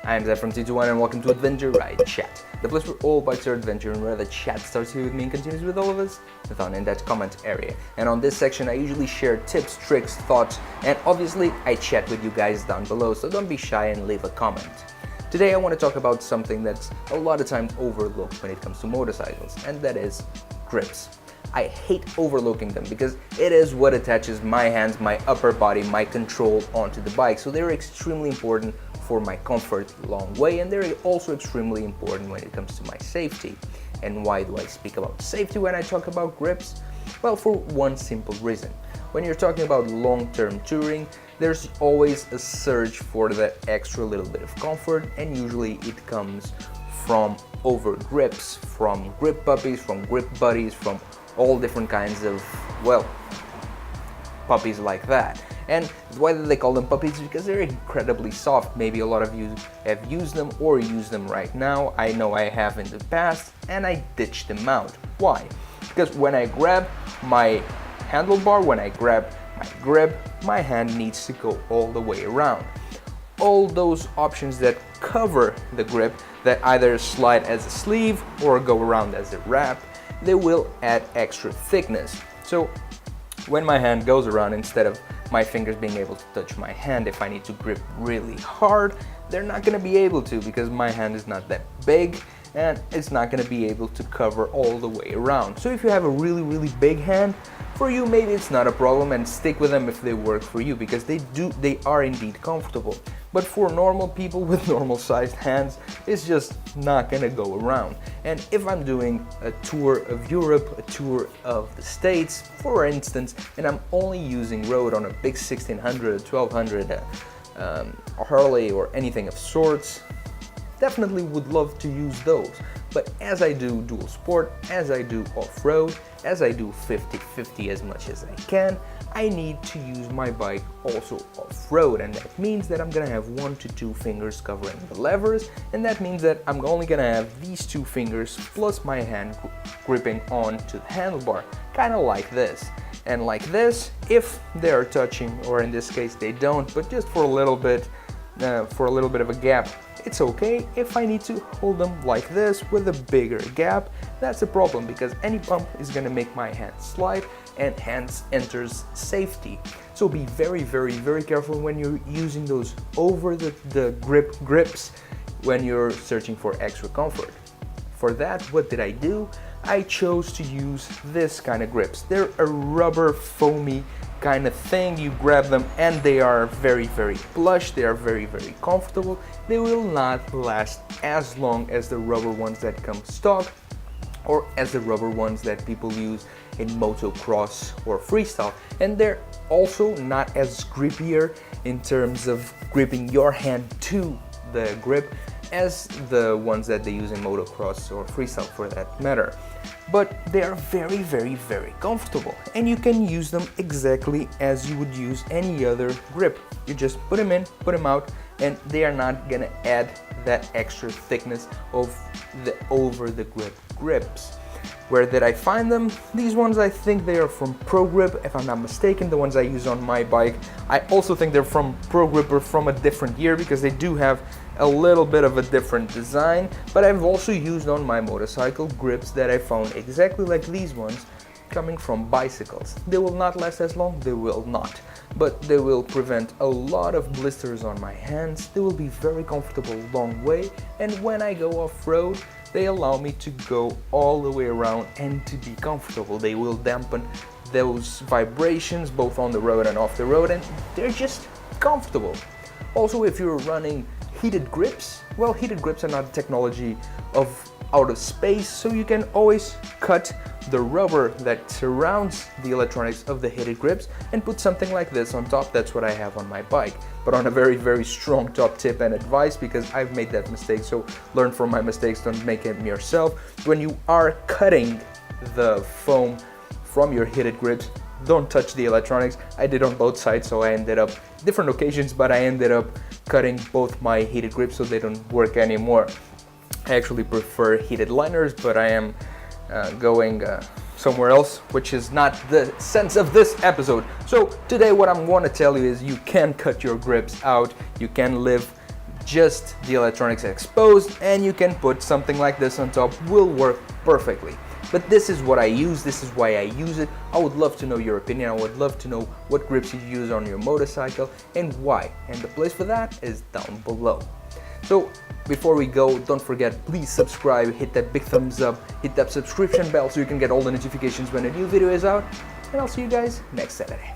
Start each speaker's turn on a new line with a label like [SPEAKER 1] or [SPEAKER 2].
[SPEAKER 1] I'm Zed from T21 and welcome to Adventure Ride Chat, the place where all bikes are adventure and where the chat starts here with me and continues with all of us down in that comment area. And on this section I usually share tips, tricks, thoughts, and obviously I chat with you guys down below, so don't be shy and leave a comment. Today I want to talk about something that's a lot of times overlooked when it comes to motorcycles, and that is grips. I hate overlooking them because it is what attaches my hands, my upper body, my control onto the bike, so they're extremely important for my comfort long way, and they're also extremely important when it comes to my safety. And why do I speak about safety when I talk about grips? Well, for one simple reason. When you're talking about long-term touring, there's always a search for that extra little bit of comfort, and usually it comes from over grips, from grip puppies, from grip buddies, from all different kinds of, well, puppies like that. And why do they call them puppies? Because they're incredibly soft. Maybe a lot of you have used them or use them right now. I know I have in the past, and I ditched them out. Why? Because when I grab my handlebar, when I grab my grip, my hand needs to go all the way around. All those options that cover the grip, that either slide as a sleeve or go around as a wrap, they will add extra thickness. So when my hand goes around, instead of my fingers being able to touch my hand, if I need to grip really hard, they're not going to be able to, because my hand is not that big and it's not going to be able to cover all the way around. So if you have a really big hand, for you maybe it's not a problem, and stick with them if they work for you, because they are indeed comfortable. But for normal people with normal sized hands, it's just not gonna go around. And if I'm doing a tour of Europe, a tour of the States, for instance, and I'm only using road on a big 1600, 1200, Harley or anything of sorts, definitely would love to use those. But as I do dual sport, as I do off-road, as I do 50-50 as much as I can, I need to use my bike also off-road, and that means that I'm gonna have 1 to 2 fingers covering the levers, and that means that I'm only gonna have these 2 fingers plus my hand gripping onto the handlebar, kind of like this. And like this, if they are touching, or in this case they don't, but just for a little bit of a gap, it's okay. If I need to hold them like this with a bigger gap, that's a problem, because any bump is going to make my hand slide, and hence enters safety. So be very careful when you're using those over the grips when you're searching for extra comfort. For that, what did I do? I chose to use this kind of grips. They're a rubber foamy kind of thing. You grab them and they are very plush, they are very comfortable. They will not last as long as the rubber ones that come stock, or as the rubber ones that people use in motocross or freestyle. And they're also not as grippier in terms of gripping your hand to the grip as the ones that they use in motocross or freestyle, for that matter. But they are very comfortable, and you can use them exactly as you would use any other grip. You just put them in, put them out, and they are not gonna add that extra thickness of the over the grip grips. Where did I find them? These ones, I think they are from Pro Grip, if I'm not mistaken, the ones I use on my bike. I also think they're from Pro Grip, or from a different year, because they do have a little bit of a different design. But I've also used on my motorcycle grips that I found exactly like these ones coming from bicycles. They will not last as long, they will not, but they will prevent a lot of blisters on my hands. They will be very comfortable long way, and when I go off-road, they allow me to go all the way around and to be comfortable. They will dampen those vibrations both on the road and off the road, and they're just comfortable. Also, if you're running heated grips, well, heated grips are not technology of outer space, so you can always cut the rubber that surrounds the electronics of the heated grips and put something like this on top. That's what I have on my bike, but on a very strong top tip and advice, because I've made that mistake, so learn from my mistakes, don't make it yourself. When you are cutting the foam from your heated grips, don't touch the electronics. I did on both sides, so I ended up, different occasions, but I ended up cutting both my heated grips so they don't work anymore. I actually prefer heated liners, but I am going somewhere else, which is not the sense of this episode. So today what I'm going to tell you is you can cut your grips out, you can live just the electronics exposed, and you can put something like this on top, will work perfectly. But this is what I use, this is why I use it. I would love to know your opinion, I would love to know what grips you use on your motorcycle and why. And the place for that is down below. So before we go, don't forget, please subscribe, hit that big thumbs up, hit that subscription bell so you can get all the notifications when a new video is out. And I'll see you guys next Saturday.